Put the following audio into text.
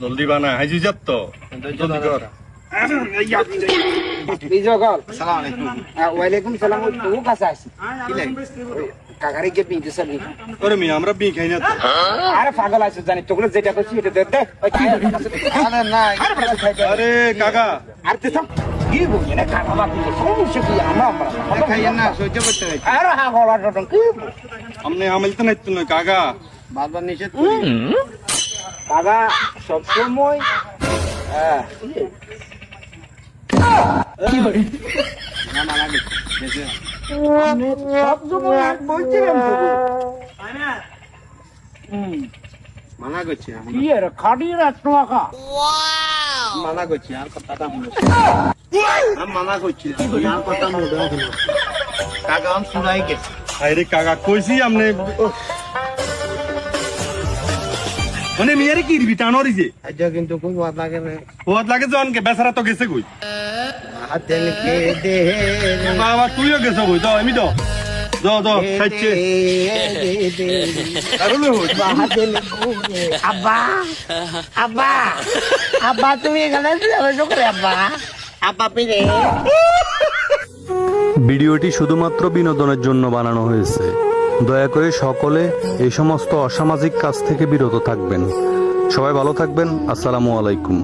জলদি বানা হাইজি যাত তো জলদি কর বিজয় কল আসসালামু আলাইকুম ওয়ালাইকুম সালাম ও কাছে আসি কি লাগে কাকারে কে বিজে সাবি ওরে মি আমরা বি খাই না তো আরে পাগল আছে জানি তোগুলো যেটা করছিস এটা দে আরে না আরে কাকা আর তুই সব কি বলছিস না কাকা বাকি সমস্যা কি আমরা খাই না সহ্য করতে নাই আরে হ্যাঁ বলা তো কি আমনে আমলতে নাই তো কাকা বারবার নিষেধ করি কাকা সব সময় কি করে না মানা গেছে সব সময় এক বলছিলাম তো মানা করছি কি এর খাড়ি রাখতো কাকা মানা করছি আর কথাটা মনে আমি মানা করছি আর কথা মনে রাখো কাকা আম শুনাই গেছে আরে কাকা কইছি আমনে মানে মিয়ারে কি দিবি টানোরি যে আচ্ছা কিন্তু কোন বাত লাগে না বহুত লাগে জন কে বেচারা তো গেছে কই আতেল কে দে বাবা তুইও গেছ কই দাও আমি দাও দাও দাও খাইছে আরলে হই বাহাতেল আব্বা আব্বা আব্বা তুমি এখানে যাবে করে আব্বা আব্বা পিরে ভিডিওটি শুধুমাত্র বিনোদনের জন্য বানানো হয়েছে। দয়া করে সকলে এই সমস্ত অসামাজিক কাজ থেকে বিরত থাকবেন। সবাই ভালো থাকবেন। আসসালামু আলাইকুম।